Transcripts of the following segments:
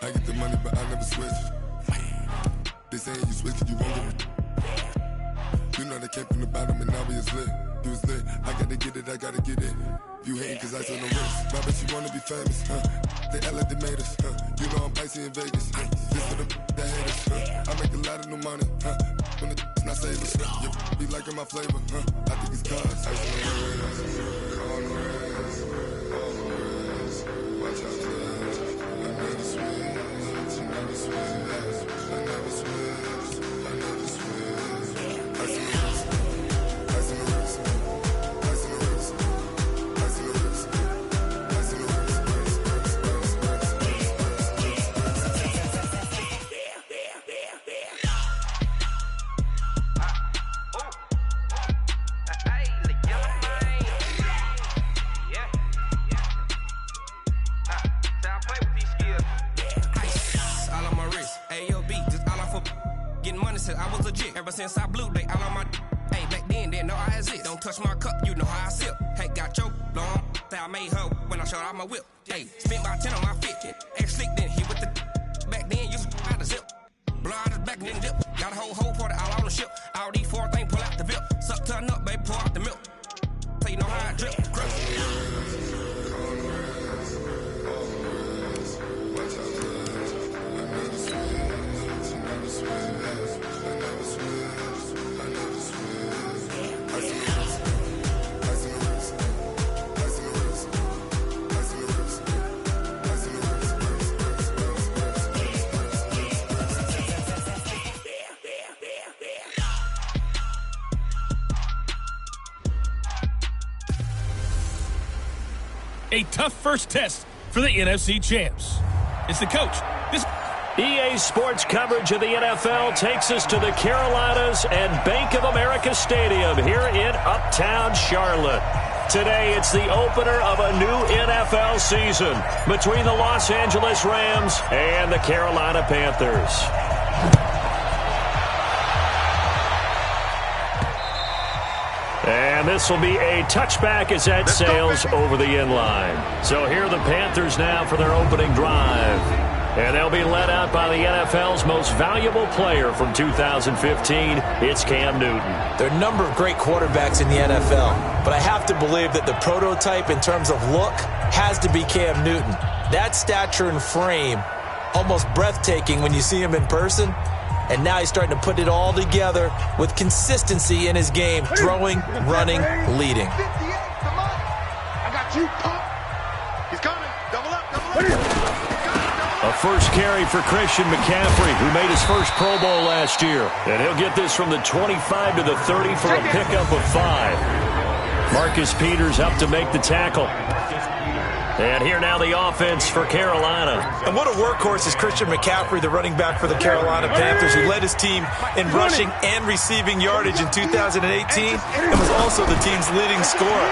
I get the money, but I never switch. They saying you switch it, you won't get it. You know they came from the bottom and now we is lit. You was lit, I gotta get it, I gotta get it. You hating cause I said no risk. My bitch, you wanna be famous, huh? They act like they made us, huh? You know I'm icy in Vegas, huh? This for the that hate us, huh? I make a lot of new money, huh? When it's not savers, you be liking my flavor, huh? I think it's cause ice on the wrist, on the wrist, on the wrist. Watch out for that. I never switch, I never switch, I never switch, I never switch. Ice on the wrist, ice on the wrist, ice on the wrist, ice on the wrist, ice on the wrist, I was legit. Ever since I blew, they all on my hey, back then, didn't know I exist. Don't touch my cup, you know how I sip. Hey, got your long, that I made her when I showed out my whip. Hey, spent about 10 on my 50. Ex-slick, then hit with the back then, used to out the zip. Blow out his back and then dip. Got a whole party all on the ship. All these 4 things, pull out the VIP. Suck, turn up, baby, pour out the milk. So you know how I drip. A tough first test for the NFC champs. It's the coach. EA Sports coverage of the NFL takes us to the Carolinas and Bank of America Stadium here in Uptown Charlotte. Today, it's the opener of a new NFL season between the Los Angeles Rams and the Carolina Panthers. And this will be a touchback as that sails over the end line. So here are the Panthers now for their opening drive. And they'll be led out by the NFL's most valuable player from 2015. It's Cam Newton. There are a number of great quarterbacks in the NFL, but I have to believe that the prototype in terms of look has to be Cam Newton. That stature and frame, almost breathtaking when you see him in person. And now he's starting to put it all together with consistency in his game, throwing, running, leading. I got you, pump. He's coming. Double up, double up. A first carry for Christian McCaffrey, who made his first Pro Bowl last year. And he'll get this from the 25 to the 30 for a pickup of 5. Marcus Peters up to make the tackle. And here now the offense for Carolina. And what a workhorse is Christian McCaffrey, the running back for the Carolina Panthers, who led his team in rushing and receiving yardage in 2018 and was also the team's leading scorer.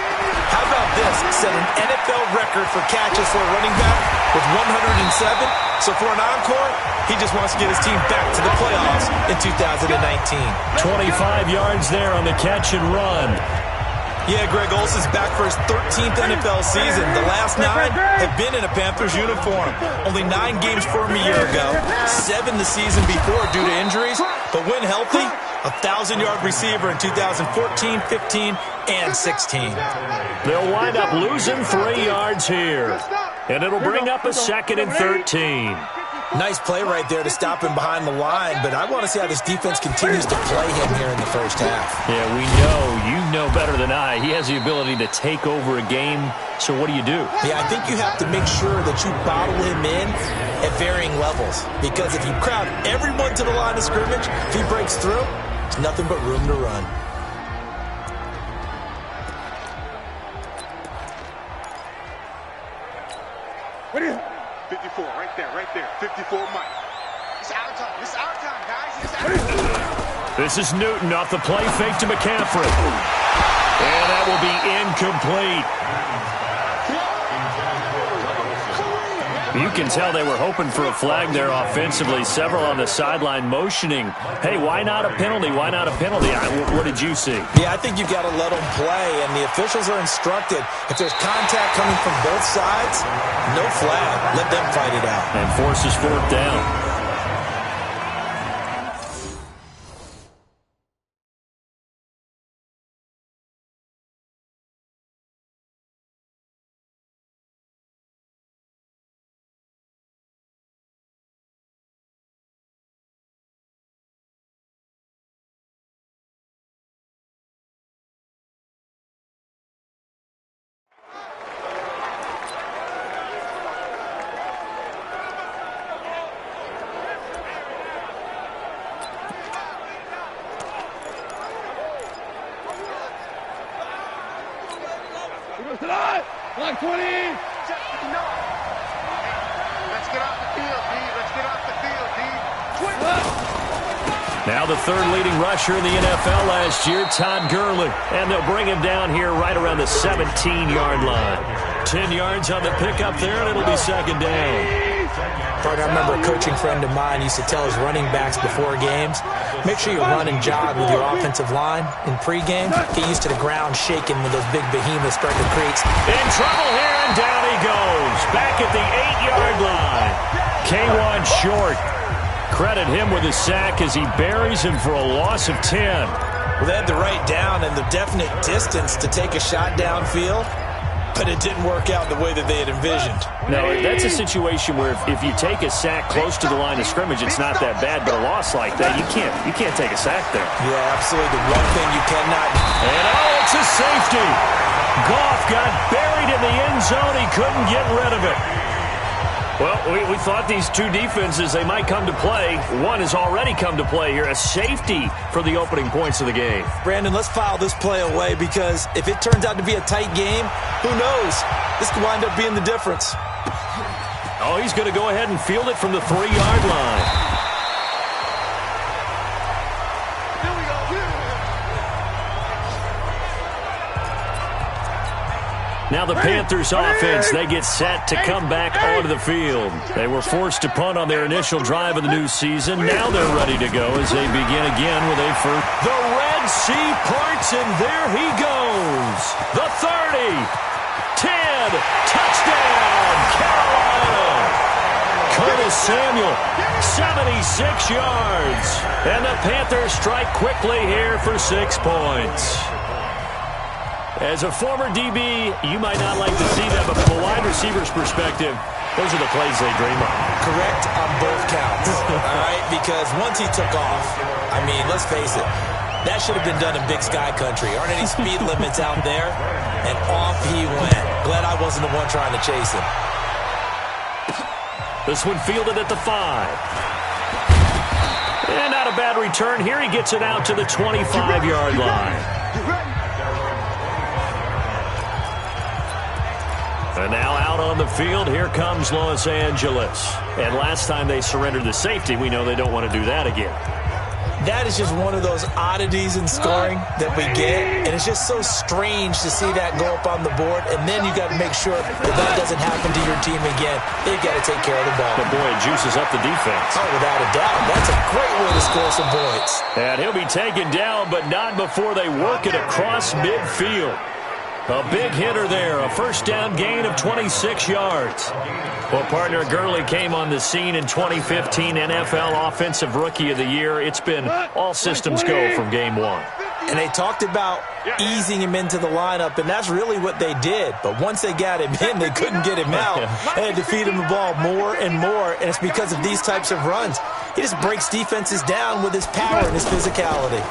How about this? Set an NFL record for catches for a running back with 107. So for an encore, he just wants to get his team back to the playoffs in 2019. 25 yards there on the catch and run. Yeah, Greg Olsen's back for his 13th NFL season. The last 9 have been in a Panthers uniform. Only 9 games for him a year ago, 7 the season before due to injuries. But when healthy, a 1,000-yard receiver in 2014, 15, and 16. They'll wind up losing 3 yards here. And it'll bring up a 2nd and 13. Nice play right there to stop him behind the line, but I want to see how this defense continues to play him here in the first half. Yeah, we know. You know better than I. He has the ability to take over a game, so what do you do? Yeah, I think you have to make sure that you bottle him in at varying levels, because if you crowd everyone to the line of scrimmage, if he breaks through, there's nothing but room to run. What is it? 54, right there. 54, Mike. It's our time. It's our time, guys. It's our time. This is Newton off the play fake to McCaffrey. And that will be incomplete. You can tell they were hoping for a flag there offensively. Several on the sideline motioning, hey, why not a penalty? Why not a penalty? What did you see? Yeah, I think you've got to let them play, and the officials are instructed. If there's contact coming from both sides, no flag. Let them fight it out. And forces fourth down. Like 20. Let's get off the field, D. Let's get off the field, D. Now the third leading rusher in the NFL last year, Todd Gurley. And they'll bring him down here right around the 17-yard line. 10 yards on the pickup there, and it'll be second down. I remember a coaching friend of mine used to tell his running backs before games, make sure you run and jog with your offensive line in pregame. Get used to the ground shaking when those big behemoths start to create. In trouble here, and down he goes. Back at the 8-yard line. K1 short. Credit him with a sack as he buries him for a loss of 10. Well, they had the right down and the definite distance to take a shot downfield, but it didn't work out the way that they had envisioned. No, that's a situation where if you take a sack close to the line of scrimmage, it's not that bad, but a loss like that, you can't take a sack there. Yeah, absolutely. The one thing you cannot. And it's a safety. Goff got buried in the end zone. He couldn't get rid of it. Well, we thought these two defenses, they might come to play. One has already come to play here, a safety for the opening points of the game. Brandon, let's file this play away because if it turns out to be a tight game, who knows? This could wind up being the difference. Oh, he's going to go ahead and field it from the 3-yard line. Now the Panthers offense, they get set to come back onto the field. They were forced to punt on their initial drive of the new season. Now they're ready to go as they begin again with a first. The Red Sea parts, and there he goes. The 30, 10, touchdown, Carolina. Curtis Samuel, 76 yards. And the Panthers strike quickly here for 6 points. As a former DB, you might not like to see that, but from a wide receiver's perspective, those are the plays they dream of. Correct on both counts, all right? Because once he took off, I mean, let's face it, that should have been done in Big Sky Country. Aren't any speed limits out there? And off he went. Glad I wasn't the one trying to chase him. This one fielded at the 5. And not a bad return. Here he gets it out to the 25-yard line. And now out on the field, here comes Los Angeles. And last time they surrendered the safety, we know they don't want to do that again. That is just one of those oddities in scoring that we get. And it's just so strange to see that go up on the board. And then you got to make sure that doesn't happen to your team again. They've got to take care of the ball. But boy, it juices up the defense. Oh, without a doubt. That's a great way to score some points. And he'll be taken down, but not before they work it across midfield. A big hitter there, a first down gain of 26 yards. Well, partner, Gurley came on the scene in 2015, NFL Offensive Rookie of the Year. It's been all systems go from game one. And they talked about easing him into the lineup, and that's really what they did. But once they got him in, they couldn't get him out. They had to feed him the ball more and more, and it's because of these types of runs. He just breaks defenses down with his power and his physicality.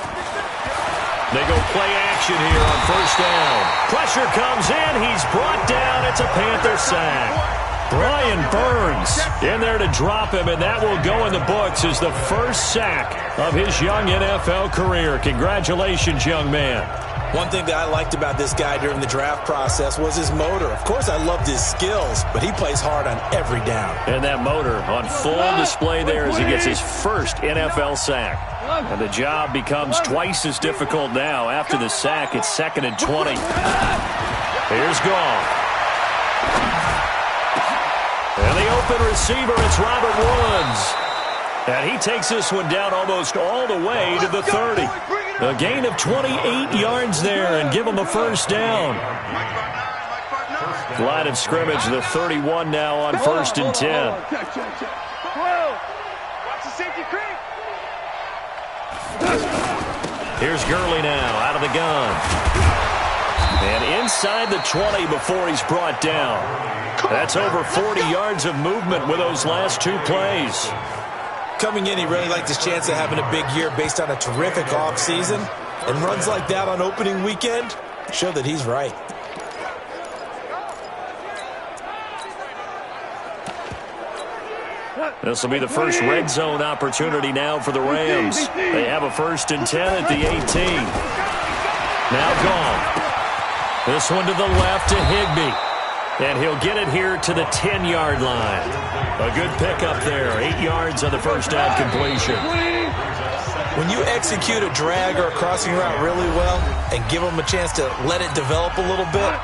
They go play action here on first down. Pressure comes in. He's brought down. It's a Panther sack. Brian Burns in there to drop him, and that will go in the books as the first sack of his young NFL career. Congratulations, young man. One thing that I liked about this guy during the draft process was his motor. Of course, I loved his skills, but he plays hard on every down. And that motor on full display there as he gets his first NFL sack. And the job becomes twice as difficult now. After the sack, it's 2nd and 20. Here's Goff. And the open receiver, it's Robert Woods. And he takes this one down almost all the way to the 30. A gain of 28 yards there and give him a first down. Line of scrimmage, the 31 now on 1st and 10. Here's Gurley now out of the gun. And inside the 20 before he's brought down. That's over 40 yards of movement with those last 2 plays. Coming in, he really liked his chance of having a big year based on a terrific offseason. And runs like that on opening weekend show that he's right. This will be the first red zone opportunity now for the Rams. They have a 1st and 10 at the 18. Now gone. This one to the left to Higbee. And he'll get it here to the 10-yard line. A good pickup there. 8 yards on the first down completion. When you execute a drag or a crossing route really well and give them a chance to let it develop a little bit,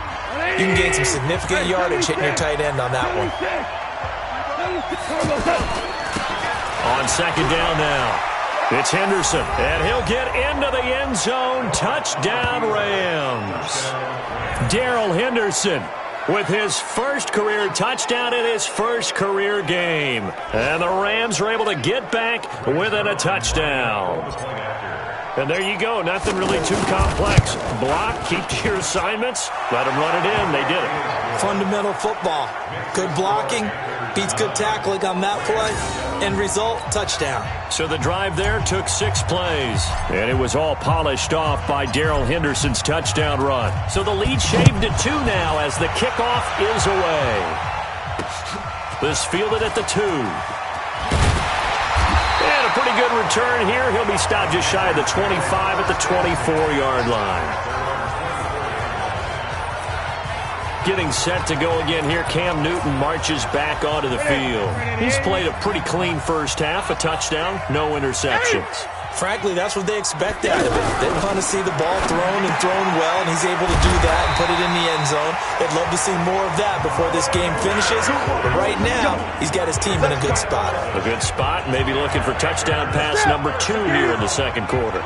you can gain some significant yardage hitting your tight end on that one. On 2nd down now, it's Henderson. And he'll get into the end zone. Touchdown, Rams. Darrell Henderson with his first career touchdown in his first career game. And the Rams are able to get back within a touchdown. And there you go. Nothing really too complex. Block, keep to your assignments, let them run it in. They did it. Fundamental football. Good blocking beats good tackling on that play. End result, touchdown. So the drive there took 6 plays. And it was all polished off by Darrell Henderson's touchdown run. So the lead shaved to 2 now as the kickoff is away. This fielded at the 2. And a pretty good return here. He'll be stopped just shy of the 25 at the 24-yard line. Getting set to go again here. Cam Newton marches back onto the field. He's played a pretty clean first half. A touchdown, no interceptions. Frankly, that's what they expect out of him. They want to see the ball thrown and thrown well, and he's able to do that and put it in the end zone. They'd love to see more of that before this game finishes. But right now, he's got his team in a good spot. A good spot, maybe looking for touchdown pass number 2 here in the 2nd quarter.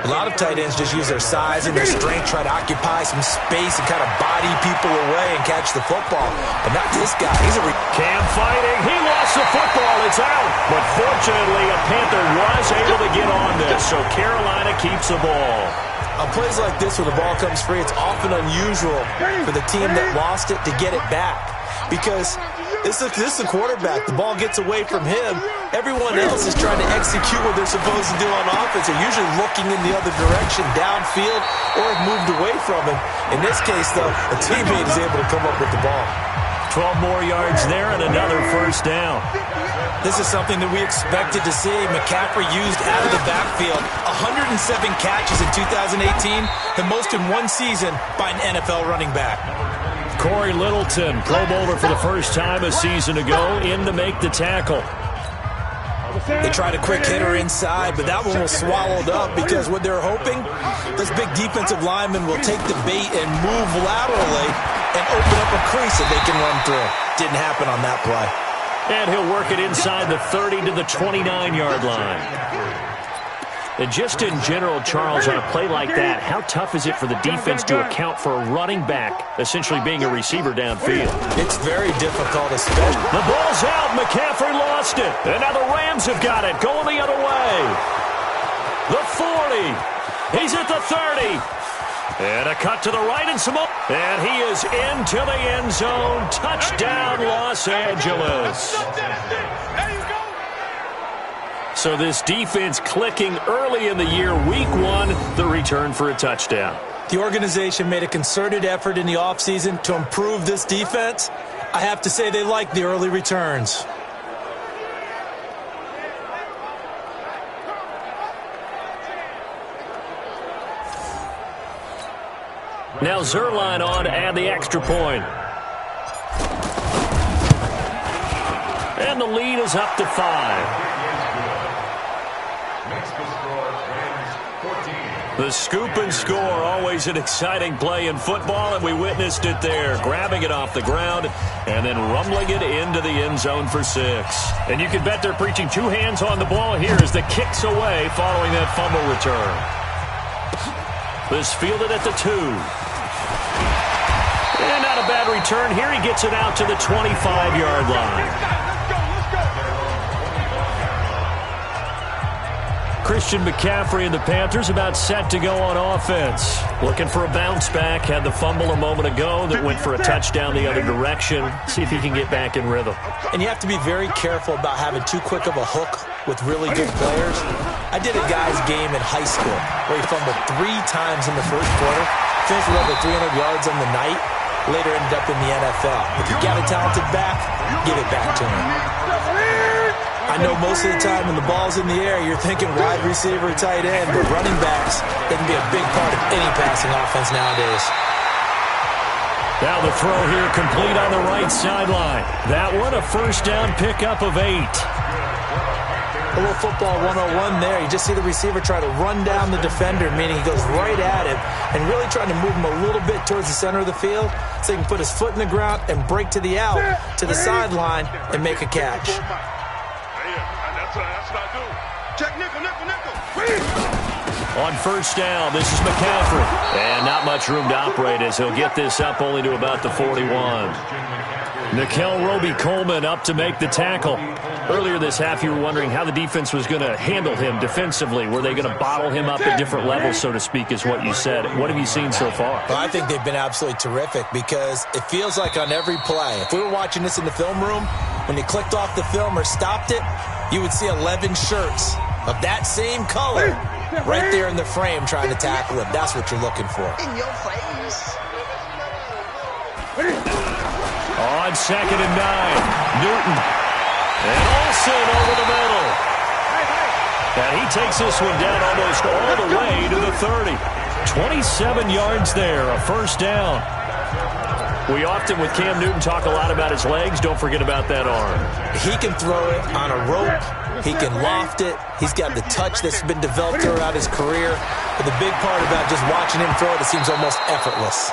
A lot of tight ends just use their size and their strength, try to occupy some space and kind of body people away and catch the football. But not this guy. He's a Cam fighting. He lost the football. It's out. But fortunately, a Panther was able to get on this, so Carolina keeps the ball. On plays like this where the ball comes free, it's often unusual for the team that lost it to get it back. Because this is the quarterback. The ball gets away from him. Everyone else is trying to execute what they're supposed to do on offense. They're usually looking in the other direction, downfield, or have moved away from him. In this case, though, a teammate is able to come up with the ball. 12 more yards there and another first down. This is something that we expected to see. McCaffrey used out of the backfield. 107 catches in 2018, the most in one season by an NFL running back. Corey Littleton, Pro Bowler for the first time a season ago, in to make the tackle. They tried a quick hitter inside, but that one was swallowed up because what they're hoping, this big defensive lineman will take the bait and move laterally and open up a crease that they can run through. Didn't happen on that play. And he'll work it inside the 30 to the 29-yard line. And just in general, Charles, on a play like that, how tough is it for the defense to account for a running back essentially being a receiver downfield? It's very difficult, especially. The ball's out. McCaffrey lost it. And now the Rams have got it. Going the other way. The 40. He's at the 30. And a cut to the right and some more. And he is into the end zone. Touchdown, Los Angeles. So this defense clicking early in the year, week 1, the return for a touchdown. The organization made a concerted effort in the offseason to improve this defense. I have to say they like the early returns. Now Zuerlein on to add the extra point. And the lead is up to 5. The scoop and score, always an exciting play in football, and we witnessed it there, grabbing it off the ground and then rumbling it into the end zone for 6. And you can bet they're preaching 2 hands on the ball here as the kick's away following that fumble return. This fielded at the 2. And not a bad return here. He gets it out to the 25-yard line. Christian McCaffrey and the Panthers about set to go on offense. Looking for a bounce back. Had the fumble a moment ago that went for a touchdown the other direction. See if he can get back in rhythm. And you have to be very careful about having too quick of a hook with really good players. I did a guy's game in high school where he fumbled 3 times in the first quarter, finished with over 300 yards on the night, later ended up in the NFL. If you got a talented back, give it back to him. I know most of the time when the ball's in the air, you're thinking wide receiver, tight end, but running backs, they can be a big part of any passing offense nowadays. Now the throw here complete on the right sideline. That one, a first down pickup of 8. A little football 101 there. You just see the receiver try to run down the defender, meaning he goes right at him and really trying to move him a little bit towards the center of the field so he can put his foot in the ground and break to the out, to the sideline, and make a catch. That's what I do. Check nickel. On first down, this is McCaffrey. And not much room to operate as he'll get this up only to about the 41. Nickel Roby-Coleman up to make the tackle. Earlier this half, you were wondering how the defense was going to handle him defensively. Were they going to bottle him up at different levels, so to speak, is what you said. What have you seen so far? Well, I think they've been absolutely terrific because it feels like on every play, if we were watching this in the film room, when you clicked off the film or stopped it, you would see 11 shirts of that same color right there in the frame trying to tackle him. That's what you're looking for. In your face. On 2nd and 9, Newton. And Olsen over the middle. And he takes this one down almost all the way to the 30. 27 yards there, a first down. We often, with Cam Newton, talk a lot about his legs. Don't forget about that arm. He can throw it on a rope. He can loft it. He's got the touch that's been developed throughout his career. But the big part about just watching him throw it seems almost effortless.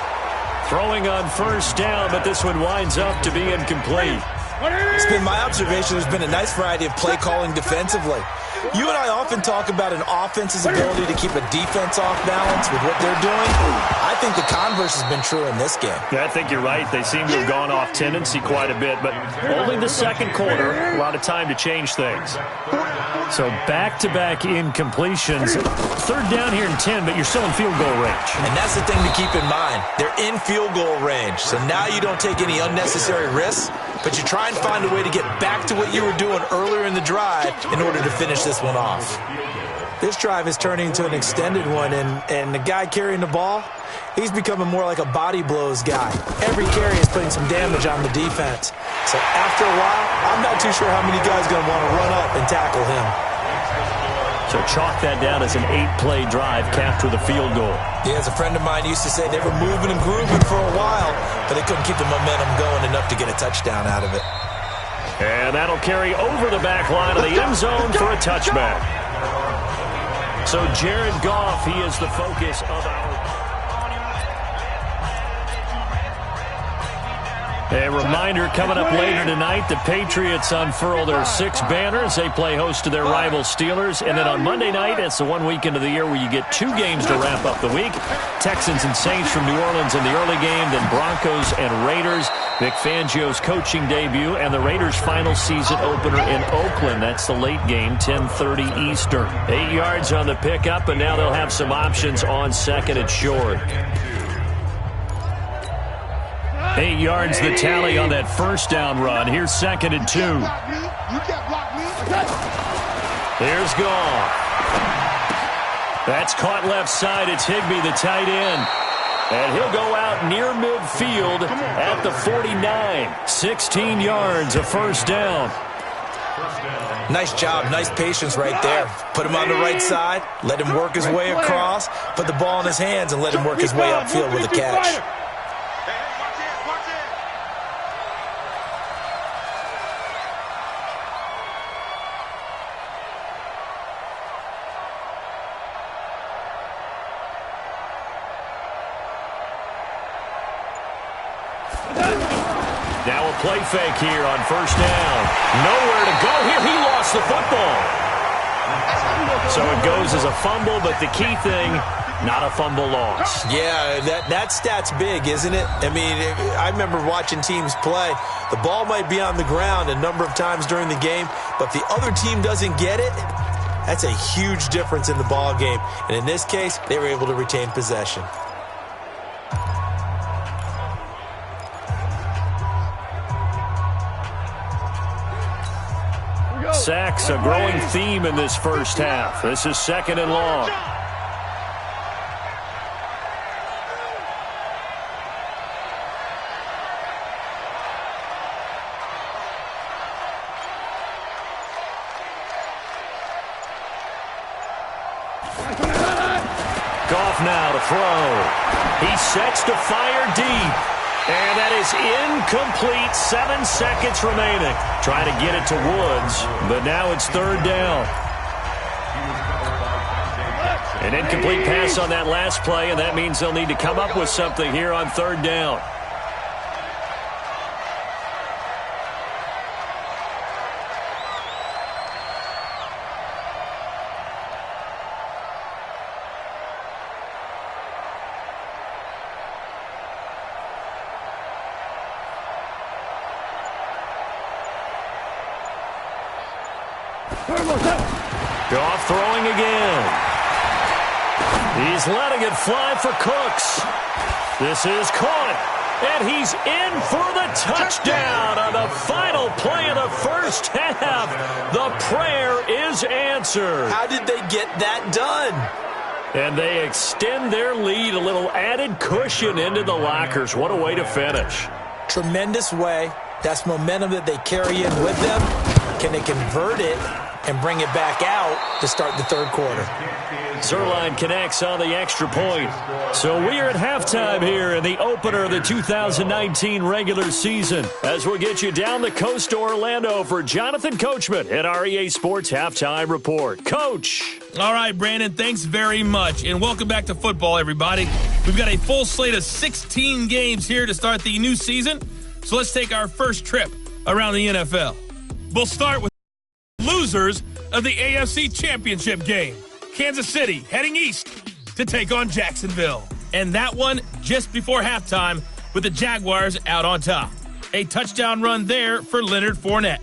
Throwing on first down, but this one winds up to be incomplete. It's been my observation there's been a nice variety of play calling defensively. You and I often talk about an offense's ability to keep a defense off balance with what they're doing. I think the converse has been true in this game. Yeah, I think you're right. They seem to have gone off tendency quite a bit, but only the second quarter, a lot of time to change things. So back-to-back incompletions. 3rd down here and 10, but you're still in field goal range. And that's the thing to keep in mind. They're in field goal range, so now you don't take any unnecessary risks, but you try and find a way to get back to what you were doing earlier in the drive in order to finish this one off. This drive is turning into an extended one, and the guy carrying the ball, he's becoming more like a body blows guy. Every carry is putting some damage on the defense. So after a while, I'm not too sure how many guys are going to want to run up and tackle him. So chalk that down as an 8-play drive capped with a field goal. Yeah, as a friend of mine used to say, they were moving and grooving for a while, but they couldn't keep the momentum going enough to get a touchdown out of it. And that'll carry over the back line of the end zone for a touchback. So Jared Goff, he is the focus of our... A reminder coming up later tonight, the Patriots unfurl their 6 banners. They play host to their rival Steelers. And then on Monday night, it's the one weekend of the year where you get 2 games to wrap up the week. Texans and Saints from New Orleans in the early game, then Broncos and Raiders. Vic Fangio's coaching debut and the Raiders' final season opener in Oakland. That's the late game, 10:30 Eastern. 8 yards on the pickup, and now they'll have some options on 2nd and short. 8 yards the tally on that first down run. Here's 2nd and 2. Here's Goff. That's caught left side. It's Higbee, the tight end. And he'll go out near midfield at the 49. 16 yards, a first down. Nice job, nice patience right there. Put him on the right side, let him work his way across, put the ball in his hands, and let him work his way upfield with a catch. play fake here on first down. Nowhere to go here. He lost the football. So it goes as a fumble, but the key thing, not a fumble loss. Yeah, that stat's big, isn't it? I mean, I remember watching teams play. The ball might be on the ground a number of times during the game, but the other team doesn't get it. That's a huge difference in the ball game. And in this case, they were able to retain possession. Sacks, a growing theme in this first half. This is 2nd and long. Goff now to throw. He sets to fire deep. And that is incomplete. 7 seconds remaining. Trying to get it to Woods, but now it's 3rd down. An incomplete pass on that last play, and that means they'll need to come up with something here on 3rd down. Goff throwing again. He's letting it fly for Cooks. This is caught, and he's in for the touchdown on the final play of the first half. The prayer is answered. How did they get that done? And they extend their lead, a little added cushion into the lockers. What a way to finish. Tremendous way. That's momentum that they carry in with them. Can they convert it and bring it back out to start the 3rd quarter? Zuerlein connects on the extra point. So we are at halftime here in the opener of the 2019 regular season, as we'll get you down the coast to Orlando for Jonathan Coachman at our EA Sports Halftime Report. Coach. All right, Brandon, thanks very much, and welcome back to football, everybody. We've got a full slate of 16 games here to start the new season, so let's take our first trip around the NFL. We'll start with losers of the AFC Championship game. Kansas City heading east to take on Jacksonville. And that one just before halftime with the Jaguars out on top. A touchdown run there for Leonard Fournette.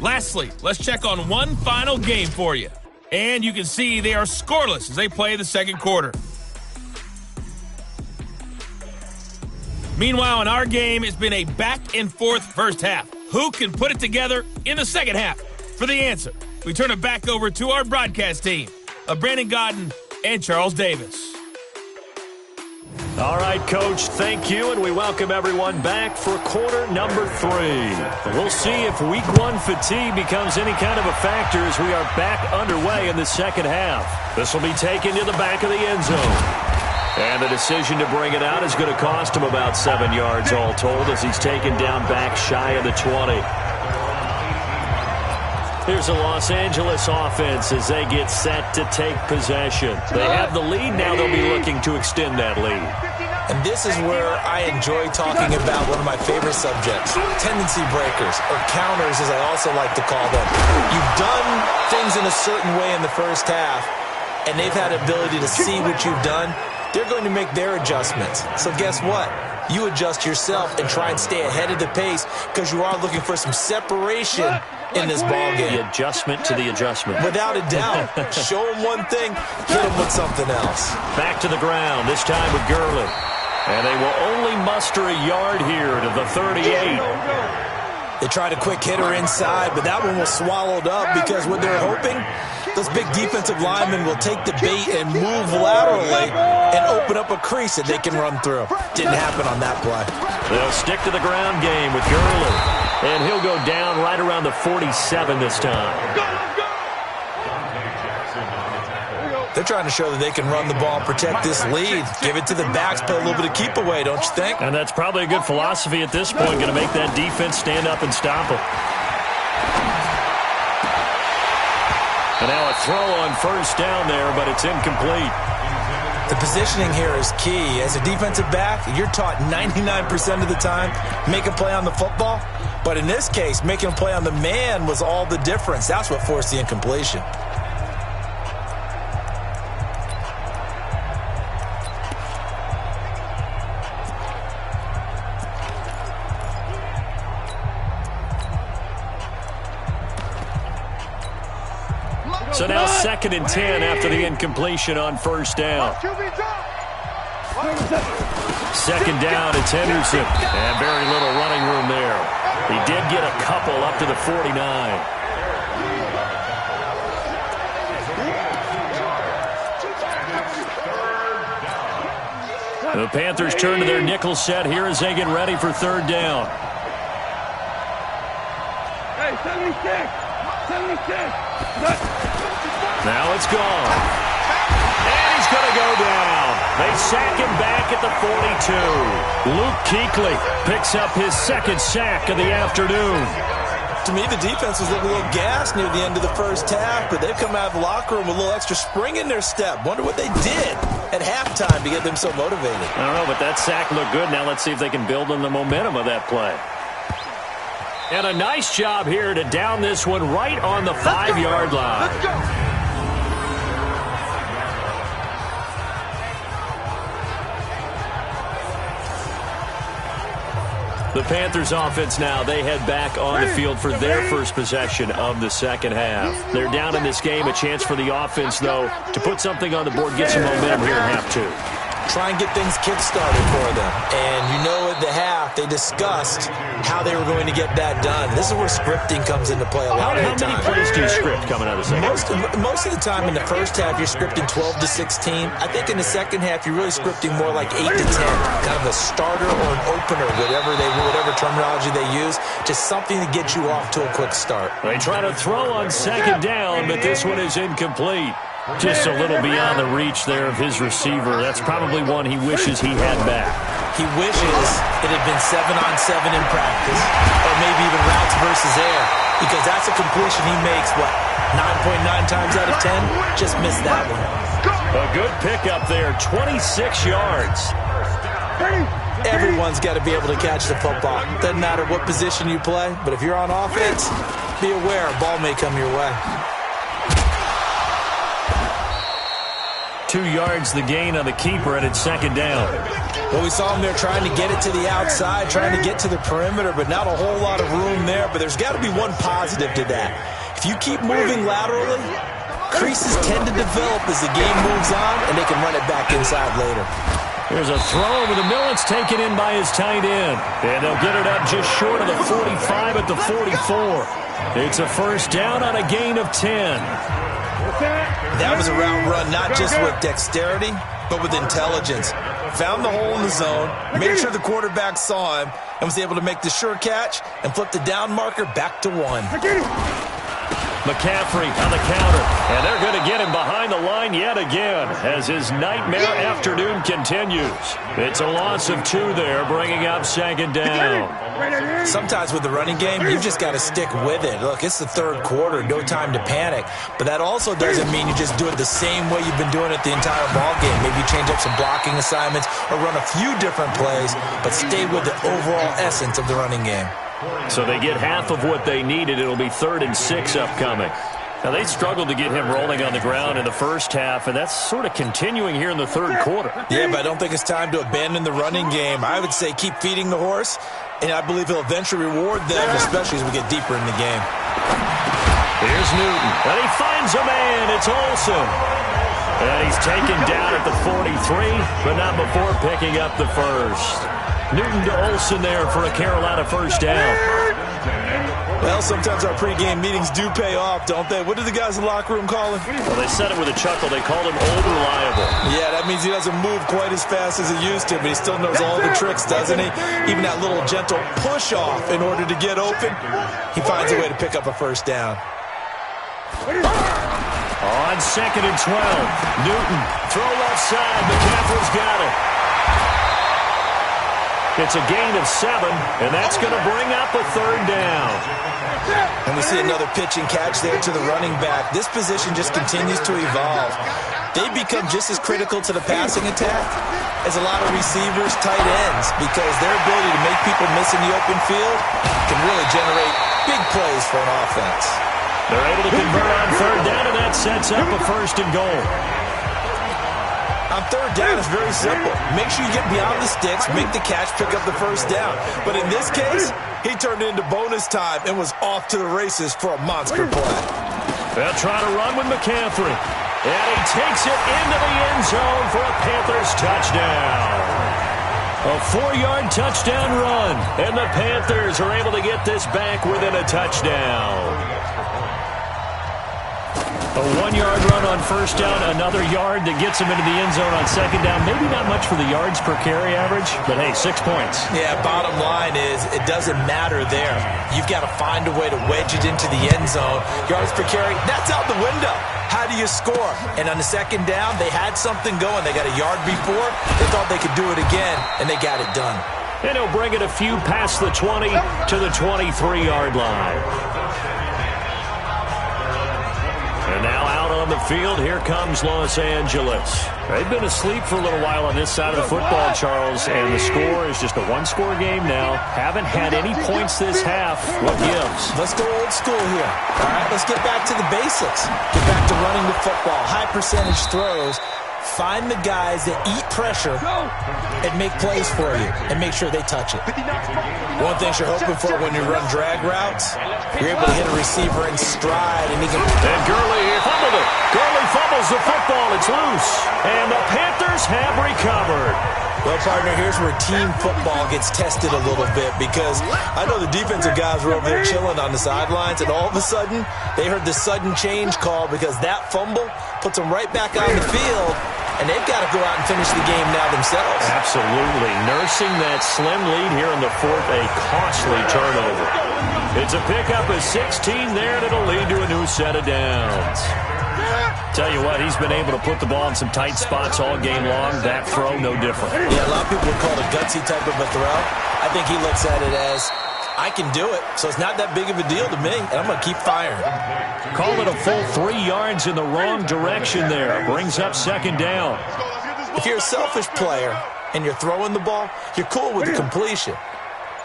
Lastly, let's check on one final game for you. And you can see they are scoreless as they play the 2nd quarter. Meanwhile, in our game, it's been a back-and-forth first half. Who can put it together in the 2nd half? For the answer, we turn it back over to our broadcast team of Brandon Gaudin and Charles Davis. All right, Coach, thank you, and we welcome everyone back for quarter number 3. We'll see if week 1 fatigue becomes any kind of a factor as we are back underway in the 2nd half. This will be taken to the back of the end zone. And the decision to bring it out is going to cost him about 7 yards all told as he's taken down back shy of the 20. Here's a Los Angeles offense as they get set to take possession. They have the lead. Now they'll be looking to extend that lead. And this is where I enjoy talking about one of my favorite subjects, tendency breakers, or counters as I also like to call them. You've done things in a certain way in the first half, and they've had ability to see what you've done. They're going to make their adjustments. So guess what? You adjust yourself and try and stay ahead of the pace because you are looking for some separation in this ballgame. The adjustment to the adjustment. Without a doubt. Show them one thing, hit them with something else. Back to the ground, this time with Gurley. And they will only muster a yard here to the 38. They tried a quick hitter inside, but that one was swallowed up because what they're hoping, those big defensive linemen will take the bait and move laterally and open up a crease that they can run through. Didn't happen on that play. They'll stick to the ground game with Gurley. And he'll go down right around the 47 this time. They're trying to show that they can run the ball, protect this lead, give it to the backs, play a little bit of keep away, don't you think? And that's probably a good philosophy at this point, going to make that defense stand up and stop them. And now a throw on first down there, but it's incomplete. The positioning here is key. As a defensive back, you're taught 99% of the time, make a play on the football. But in this case, making a play on the man was all the difference. That's what forced the incompletion. So now 2nd and 10 after the incompletion on first down. 2nd down, it's Henderson. And very little running room there. He did get a couple up to the 49. The Panthers turn to their nickel set here as they get ready for 3rd down. Hey, 76! 76! Now it's gone. And he's going to go down. They sack him back at the 42. Luke Kuechly picks up his 2nd sack of the afternoon. To me, the defense was looking a little gassed near the end of the first half, but they've come out of the locker room with a little extra spring in their step. Wonder what they did at halftime to get them so motivated. I don't know, but that sack looked good. Now let's see if they can build on the momentum of that play. And a nice job here to down this one right on the 5-yard line. Let's go! The Panthers offense now, they head back on the field for their first possession of the 2nd half. They're down in this game. A chance for the offense, though, to put something on the board, get some momentum here in half 2. Try and get things kick-started for them. And you know at the half, they discussed how they were going to get that done. This is where scripting comes into play a lot of the time. How many plays do you script coming out of the 2nd half? Most of the time in the first half, you're scripting 12 to 16. I think in the 2nd half, you're really scripting more like 8 to 10. Kind of a starter or an opener, whatever terminology they use. Just something to get you off to a quick start. They try to throw on 2nd down, but this one is incomplete. Just a little beyond the reach there of his receiver. That's probably one he wishes he had back. He wishes it had been 7-on-7 in practice, or maybe even routes versus air, because that's a completion he makes, 9.9 times out of 10? Just missed that one. A good pickup there, 26 yards. Everyone's got to be able to catch the football. Doesn't matter what position you play, but if you're on offense, be aware a ball may come your way. 2 yards the gain on the keeper, and it's 2nd down. Well, we saw him there trying to get it to the outside, trying to get to the perimeter, but not a whole lot of room there. But there's got to be one positive to that. If you keep moving laterally, creases tend to develop as the game moves on, and they can run it back inside later. There's a throw over the middle. It's taken in by his tight end. And they'll get it up just short of the 45 at the 44. It's a first down on a gain of 10. That was a route run, not just with dexterity, but with intelligence. Found the hole in the zone, made sure the quarterback saw him, and was able to make the sure catch and flip the down marker back to 1. McCaffrey on the counter, and they're going to get him behind the line yet again as his nightmare afternoon continues. It's a loss of 2 there, bringing up 2nd down. Sometimes with the running game, you've just got to stick with it. Look, it's the 3rd quarter, no time to panic. But that also doesn't mean you just do it the same way you've been doing it the entire ball game. Maybe change up some blocking assignments or run a few different plays, but stay with the overall essence of the running game. So they get half of what they needed. It'll be 3rd and 6 upcoming. Now, they struggled to get him rolling on the ground in the first half, and that's sort of continuing here in the 3rd quarter. Yeah, but I don't think it's time to abandon the running game. I would say keep feeding the horse, and I believe he'll eventually reward them, especially as we get deeper in the game. Here's Newton, and he finds a man. It's Olsen. And he's taken down at the 43, but not before picking up the first. Newton to Olsen there for a Carolina first down. Well, sometimes our pregame meetings do pay off, don't they? What do the guys in the locker room call him? Well, they said it with a chuckle. They called him old reliable. Yeah, that means he doesn't move quite as fast as he used to, but he still knows all the tricks, doesn't he? Even that little gentle push-off in order to get open, he finds a way to pick up a first down. On 2nd and 12, Newton, throw left side. McCaffrey's got it. It's a gain of 7, and that's going to bring up a 3rd down. And we see another pitch and catch there to the running back. This position just continues to evolve. They become just as critical to the passing attack as a lot of receivers, tight ends, because their ability to make people miss in the open field can really generate big plays for an offense. They're able to convert on third down, and that sets up a 1st and goal. On third down, it's very simple. Make sure you get beyond the sticks, make the catch, pick up the 1st down. But in this case, he turned into bonus time and was off to the races for a monster play. They'll try to run with McCaffrey. And he takes it into the end zone for a Panthers touchdown. A 4-yard touchdown run. And the Panthers are able to get this back within a touchdown. A 1-yard run on 1st down, another yard that gets him into the end zone on 2nd down. Maybe not much for the yards per carry average, but hey, 6 points. Yeah, bottom line is it doesn't matter there. You've got to find a way to wedge it into the end zone. Yards per carry, that's out the window. How do you score? And on the 2nd down, they had something going. They got a yard before. They thought they could do it again, and they got it done. And he'll bring it a few past the 20 to the 23-yard line. And now out on the field, here comes Los Angeles. They've been asleep for a little while on this side of the football, Charles, and the score is just a 1-score game now. Haven't had any points this half. What gives? Let's go old school here. All right, let's get back to the basics. Get back to running the football, high percentage throws. Find the guys that eat pressure and make plays for you and make sure they touch it. One thing you're hoping for when you run drag routes, you're able to hit a receiver in stride and he can... And Gurley fumbled it. Gurley fumbles the football. It's loose. And the Panthers have recovered. Well, partner, here's where team football gets tested a little bit because I know the defensive guys were over there chilling on the sidelines, and all of a sudden, they heard the sudden change call because that fumble puts them right back on the field, and they've got to go out and finish the game now themselves. Absolutely. Nursing that slim lead here in the 4th, a costly turnover. It's a pickup of 16 there, and it'll lead to a new set of downs. Tell you what, he's been able to put the ball in some tight spots all game long. That throw, no different. Yeah, a lot of people would call it a gutsy type of a throw. I think he looks at it as, I can do it, so it's not that big of a deal to me, and I'm going to keep firing. Call it a full 3 yards in the wrong direction there. Brings up 2nd down. If you're a selfish player and you're throwing the ball, you're cool with the completion.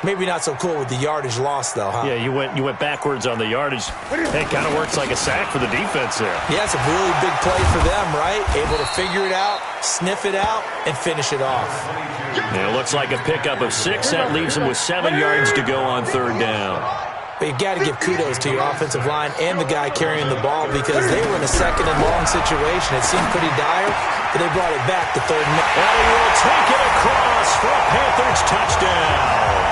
Maybe not so cool with the yardage loss, though, huh? Yeah, you went backwards on the yardage. It kind of works like a sack for the defense there. Yeah, it's a really big play for them, right? Able to figure it out, sniff it out, and finish it off. Yeah, it looks like a pickup of 6. That leaves them with 7 yards to go on 3rd down. But you've got to give kudos to your offensive line and the guy carrying the ball because they were in a 2nd and long situation. It seemed pretty dire, but they brought it back to 3rd and... And he will take it across for a Panthers touchdown.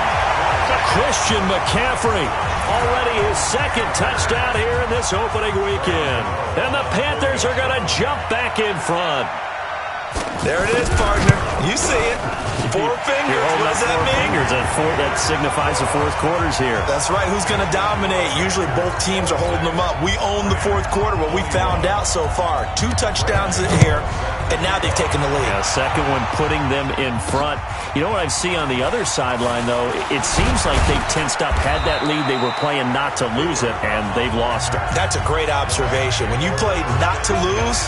Christian McCaffrey, already his 2nd touchdown here in this opening weekend. And the Panthers are going to jump back in front. There it is, partner. You see it. 4 fingers. What does that mean? Fingers. That signifies the 4th quarters here. That's right. Who's going to dominate? Usually both teams are holding them up. We own the 4th quarter. What we found out so far, 2 touchdowns here, and now they've taken the lead. Yeah, 2nd one putting them in front. You know what I see on the other sideline, though? It seems like they've tensed up, had that lead. They were playing not to lose it, and they've lost it. That's a great observation. When you play not to lose,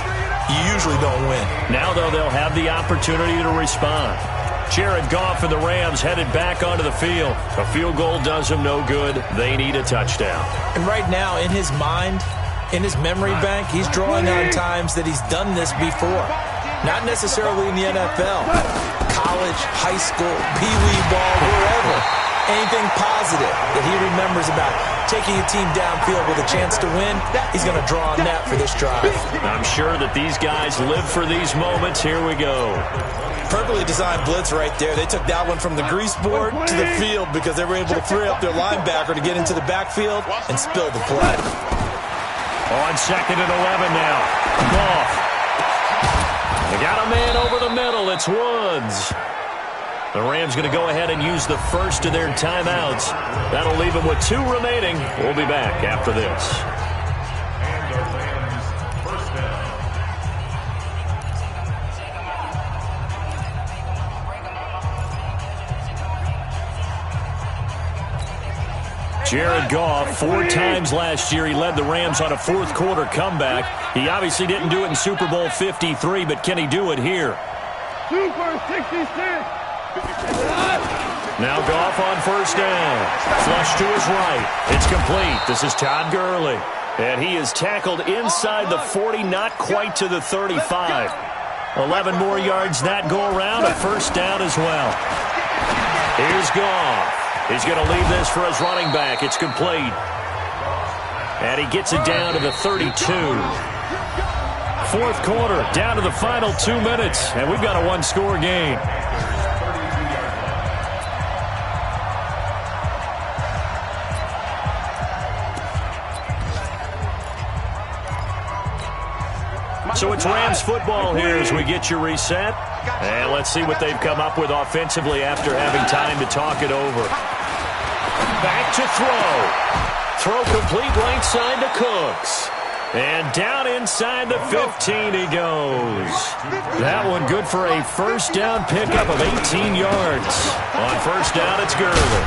you usually don't win. Now, though, they'll have the opportunity to respond. Jared Goff and the Rams headed back onto the field. A field goal does them no good. They need a touchdown. And right now, in his mind, in his memory bank, he's drawing on times that he's done this before. Not necessarily in the NFL. College, high school, pee-wee ball, wherever. Anything positive that he remembers about taking a team downfield with a chance to win, he's going to draw on that for this drive. I'm sure that these guys live for these moments. Here we go. Perfectly designed blitz right there. They took that one from the grease board to the field because they were able to free up their linebacker to get into the backfield and spill the play. On 2nd and 11 now. Goff. They got a man over the middle. It's Woods. The Rams going to go ahead and use the first of their timeouts. That'll leave them with 2 remaining. We'll be back after this. Jared Goff, 4 times last year he led the Rams on a fourth-quarter comeback. He obviously didn't do it in Super Bowl 53, but can he do it here? Super 66. Now Goff on first down. Flush to his right. It's complete. This is Todd Gurley. And he is tackled inside the 40, not quite to the 35. 11 more yards that go around, a first down as well. Here's Goff. He's going to leave this for his running back. It's complete. And he gets it down to the 32. Fourth quarter, down to the final 2 minutes, and we've got a one-score game. So it's Rams football here as we get you reset. And let's see what they've come up with offensively after having time to talk it over. Back to throw. Throw complete right side to Cooks. And down inside the 15 he goes. That one good for a first down pickup of 18 yards. On first down, it's Gurley.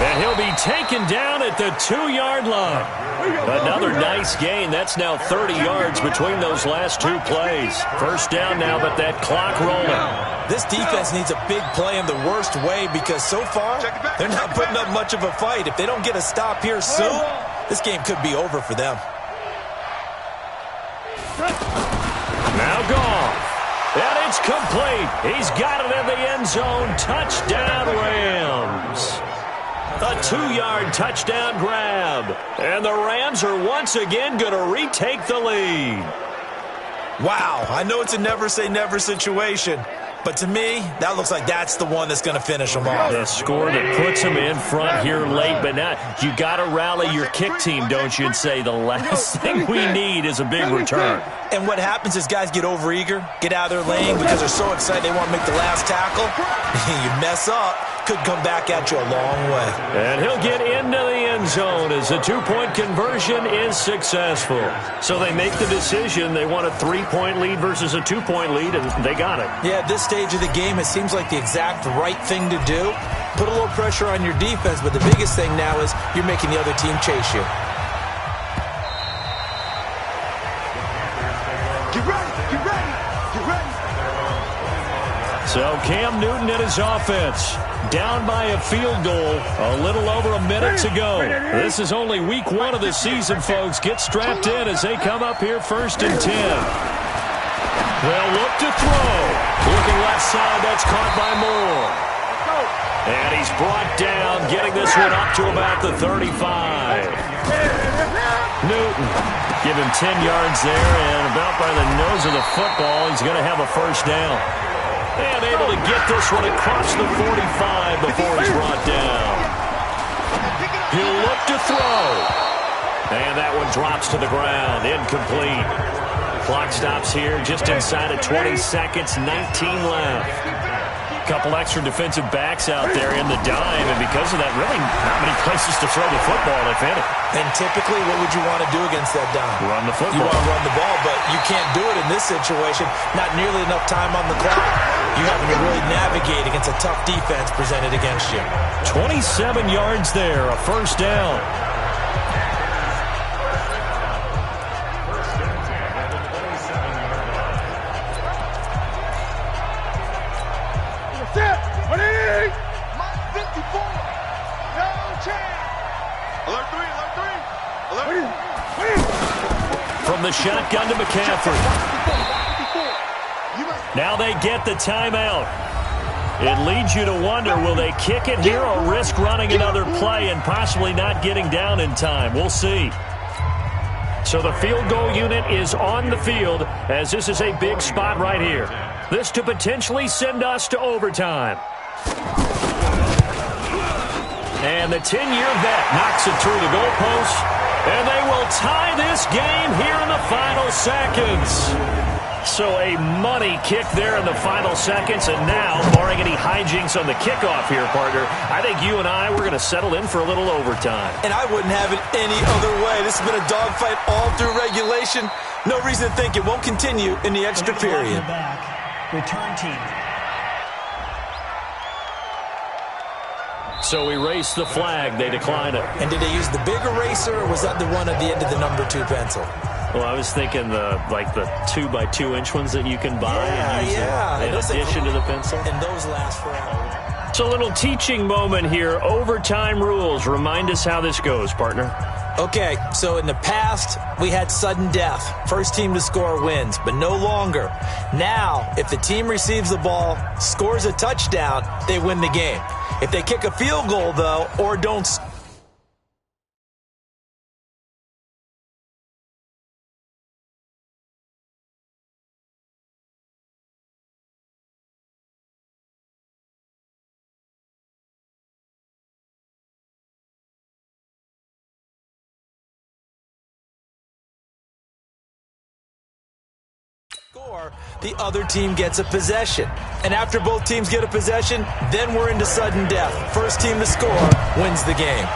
And he'll be taken down at the 2-yard line. Another nice gain. That's now 30 yards between those last 2 plays. First down now, but that clock rolling. This defense needs a big play in the worst way because so far, they're not putting up much of a fight. If they don't get a stop here soon, this game could be over for them. Now Goff. And it's complete. He's got it in the end zone. Touchdown, Rams. A 2-yard touchdown grab. And the Rams are once again going to retake the lead. Wow, I know it's a never-say-never situation, but to me, that looks like that's the one that's going to finish them off. The score that puts them in front here late, but now you got to rally your kick team, don't you, and say the last thing we need is a big return. And what happens is guys get overeager, get out of their lane because they're so excited they want to make the last tackle. You mess up, could come back at you a long way. And he'll get into the end zone as the 2-point conversion is successful. So they make the decision. They want a 3-point lead versus a 2-point lead, and they got it. Yeah, at this stage of the game, it seems like the exact right thing to do. Put a little pressure on your defense, but the biggest thing now is you're making the other team chase you. Get ready, get ready, get ready. So Cam Newton and his offense down by a field goal a little over a minute to go. This is only week 1 of the season, folks. Get strapped in as they come up here 1st and 10. They'll look to throw. Looking left side, that's caught by Moore. And he's brought down, getting this one up to about the 35. Newton, give him 10 yards there, and about by the nose of the football, he's going to have a first down. And able to get this one across the 45 before he's brought down. He'll look to throw. And that one drops to the ground. Incomplete. Clock stops here just inside of 20 seconds. 19 left. Couple extra defensive backs out there in the dime, and because of that, really not many places to throw the football, if any. And typically, what would you want to do against that dime? Run the football. You want to run the ball, but you can't do it in this situation. Not nearly enough time on the clock. You having to really navigate against a tough defense presented against you. 27 yards there, a first down. From the shotgun to McCaffrey. Now they get the timeout. It leads you to wonder, will they kick it here or risk running another play and possibly not getting down in time? We'll see. So the field goal unit is on the field as this is a big spot right here. This to potentially send us to overtime. And the 10-year vet knocks it through the goalpost. And they will tie this game here in the final seconds. So a money kick there in the final seconds. And now, barring any hijinks on the kickoff here, partner, I think you and I, we're going to settle in for a little overtime. And I wouldn't have it any other way. This has been a dogfight all through regulation. No reason to think it won't continue in the extra period. Return team. So erase the flag. They decline it. And did they use the big eraser, or was that the one at the end of the number 2 pencil? Well, I was thinking the 2x2-inch ones that you can buy in addition to the pencil. And those last forever. It's a little teaching moment here. Overtime rules. Remind us how this goes, partner. Okay, so in the past, we had sudden death. First team to score wins, but no longer. Now, if the team receives the ball, scores a touchdown, they win the game. If they kick a field goal, though, or don't score, the other team gets a possession. And after both teams get a possession, then we're into sudden death. First team to score wins the game.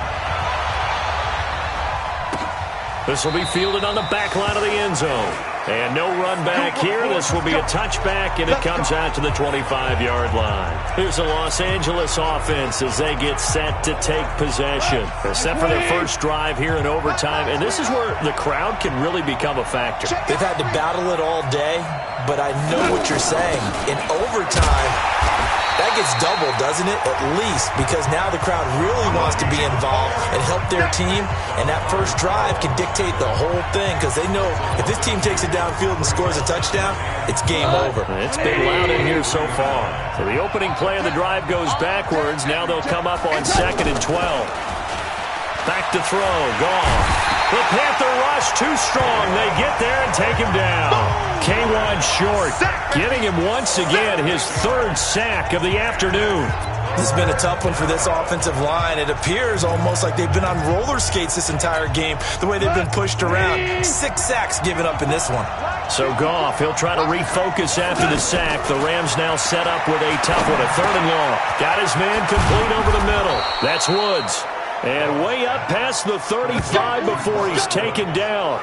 This will be fielded on the back line of the end zone. And no run back here. This will be a touchback, and it comes out to the 25-yard line. Here's the Los Angeles offense as they get set to take possession. They're set for their first drive here in overtime, and this is where the crowd can really become a factor. They've had to battle it all day, but I know what you're saying. In overtime, that gets doubled, doesn't it? At least, because now the crowd really wants to be involved and help their team, and that first drive can dictate the whole thing because they know if this team takes it downfield and scores a touchdown, it's game over. It's been loud in here so far. So the opening play of the drive goes backwards. Now they'll come up on 2nd and 12. Back to throw. Gone. The Panther rush too strong. They get there and take him down. K1 Short getting him once again his 3rd sack of the afternoon. This has been a tough one for this offensive line. It appears almost like they've been on roller skates this entire game, the way they've been pushed around. 6 sacks given up in this one. So Goff, he'll try to refocus after the sack. The Rams now set up with a tough one, a 3rd and long. Got his man complete over the middle. That's Woods. And way up past the 35 before he's taken down.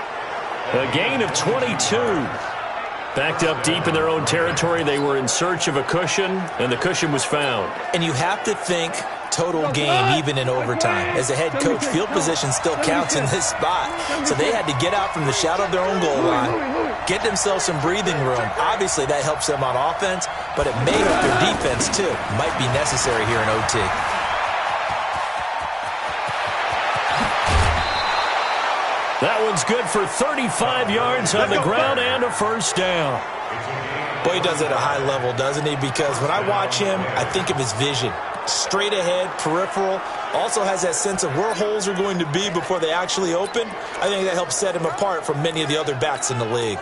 A gain of 22. Backed up deep in their own territory. They were in search of a cushion, and the cushion was found. And you have to think total game, even in overtime. As a head coach, field position still counts in this spot. So they had to get out from the shadow of their own goal line, get themselves some breathing room. Obviously, that helps them on offense, but it may help their defense, too. Might be necessary here in OT. That one's good for 35 yards on the ground and a first down. Boy, he does it at a high level, doesn't he? Because when I watch him, I think of his vision. Straight ahead, peripheral. Also has that sense of where holes are going to be before they actually open. I think that helps set him apart from many of the other backs in the league.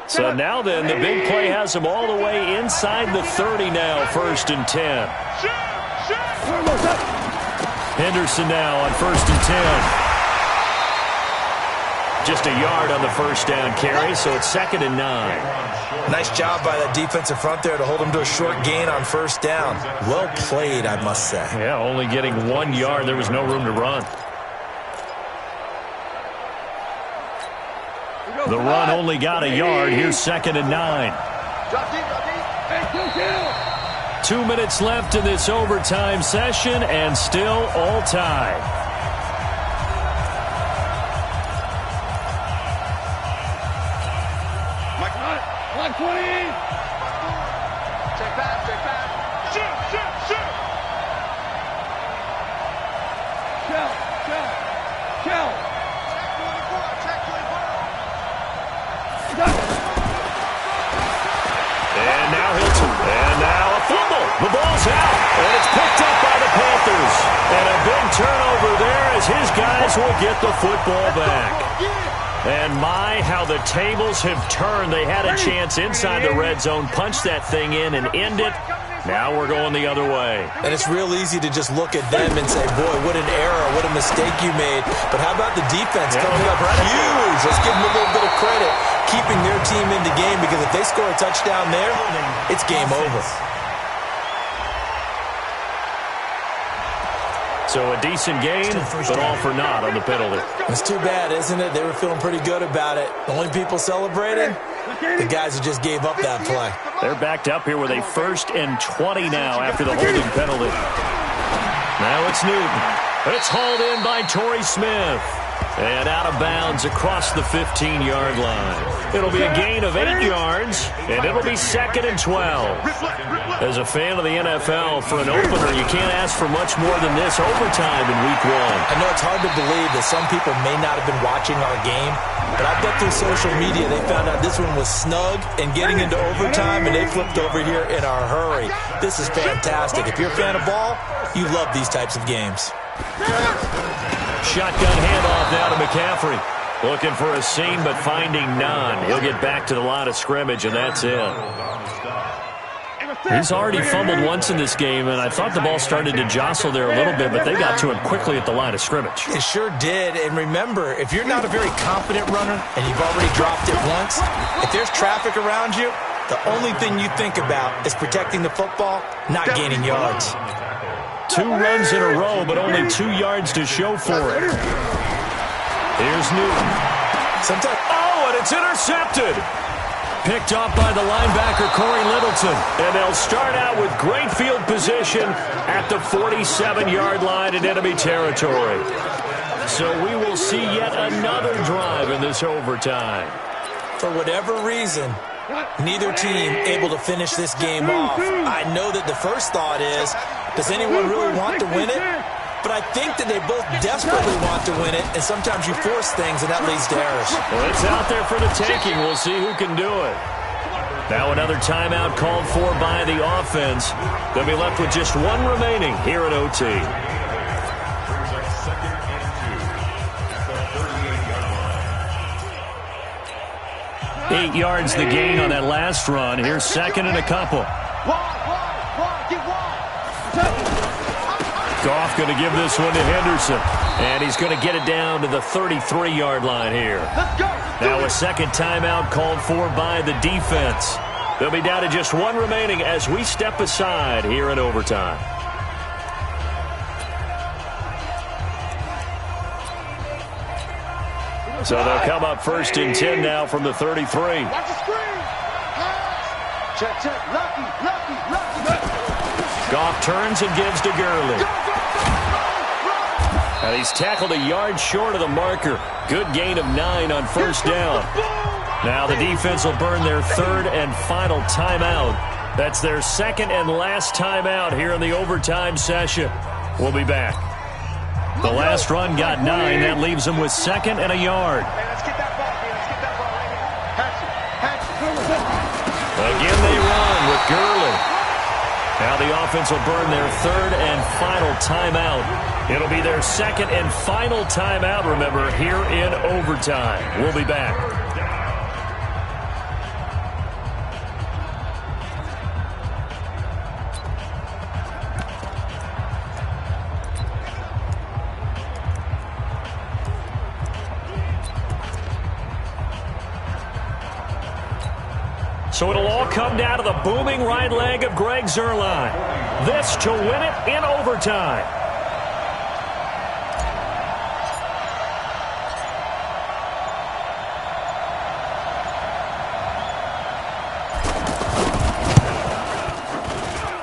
So now then, the big play has him all the way inside the 30 now, 1st and 10. Henderson now on 1st and 10. Just a yard on the first down carry, so it's 2nd and 9. Nice job by that defensive front there to hold him to a short gain on first down. Well played, I must say. Yeah, only getting 1 yard. There was no room to run. The run only got a yard. Here's 2nd and 9. 2 minutes left in this overtime session, and still all tied. Like 20. Check back. Shoot. Shell. Check 24. And now a fumble. The ball's out, and it's picked up by the Panthers. And a big turnover there as his guys will get the football back. And my, how the tables have turned. They had a chance inside the red zone, punch that thing in and end it. Now we're going the other way. And it's real easy to just look at them and say, boy, what an error, what a mistake you made. But how about the defense coming up huge? Let's give them a little bit of credit, keeping their team in the game, because if they score a touchdown there, it's game over. So a decent game, but all for naught on the penalty. It's too bad, isn't it? They were feeling pretty good about it. The only people celebrating, the guys who just gave up that play. They're backed up here with a 1st and 20 now after the holding penalty. Now it's Newton. It's hauled in by Torrey Smith. And out of bounds across the 15-yard line. It'll be a gain of 8 yards, and it'll be 2nd and 12. As a fan of the NFL, for an opener, you can't ask for much more than this overtime in Week 1. I know it's hard to believe that some people may not have been watching our game, but I bet through social media they found out this one was snug and getting into overtime, and they flipped over here in a hurry. This is fantastic. If you're a fan of ball, you love these types of games. Shotgun handoff now to McCaffrey. Looking for a seam, but finding none. He'll get back to the line of scrimmage, and that's it. He's already fumbled once in this game, and I thought the ball started to jostle there a little bit, but they got to him quickly at the line of scrimmage. It sure did. And remember, if you're not a very confident runner and you've already dropped it once, if there's traffic around you, the only thing you think about is protecting the football, not gaining yards. 2 runs in a row, but only 2 yards to show for it. Here's Newton. And it's intercepted. Picked off by the linebacker, Corey Littleton. And they'll start out with great field position at the 47-yard line in enemy territory. So we will see yet another drive in this overtime. For whatever reason, neither team able to finish this game off. I know that the first thought is, does anyone really want to win it? But I think that they both desperately want to win it, and sometimes you force things, and that leads to errors. Well, it's out there for the taking. We'll see who can do it. Now another timeout called for by the offense. They'll be left with just 1 remaining here at OT. Eight yards the gain on that last run. Here's 2nd and a couple. Goff going to give this one to Henderson. And he's going to get it down to the 33-yard line here. Now a second timeout called for by the defense. They'll be down to just 1 remaining as we step aside here in overtime. So they'll come up 1st and 10 now from the 33. Watch the screen. Check. Lucky. Goff turns and gives to Gurley. And he's tackled a yard short of the marker. Good gain of 9 on 1st down. Now the defense will burn their 3rd and final timeout. That's their 2nd and last timeout here in the overtime session. We'll be back. The last run got 9. That leaves them with 2nd and a yard. Again they run with Gurley. Now the offense will burn their 3rd and final timeout. It'll be their 2nd and final timeout, remember, here in overtime. We'll be back. So it'll all come down to the booming right leg of Greg Zuerlein. This to win it in overtime.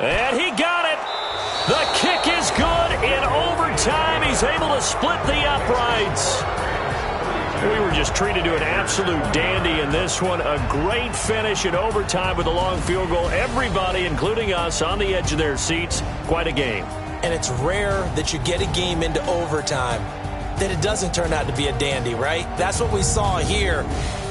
And he got it. The kick is good in overtime. He's able to split the uprights. We were just treated to an absolute dandy in this one. A great finish in overtime with a long field goal. Everybody, including us, on the edge of their seats. Quite a game. And it's rare that you get a game into overtime that it doesn't turn out to be a dandy, right? That's what we saw here.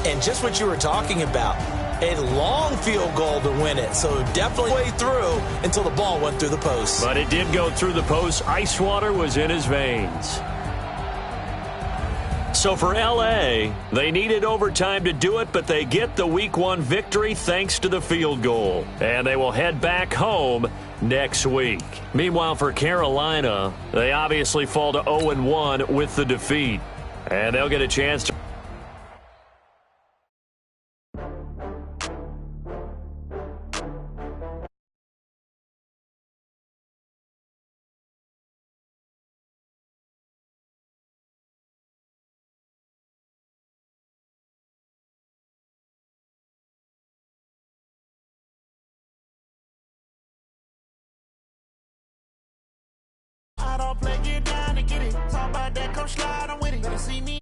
And just what you were talking about, a long field goal to win it. So definitely way through until the ball went through the post. But it did go through the post. Ice water was in his veins. So for L.A., they needed overtime to do it, but they get the Week 1 victory thanks to the field goal. And they will head back home next week. Meanwhile, for Carolina, they obviously fall to 0-1 with the defeat. And they'll get a chance to slide, I'm with it. Better see me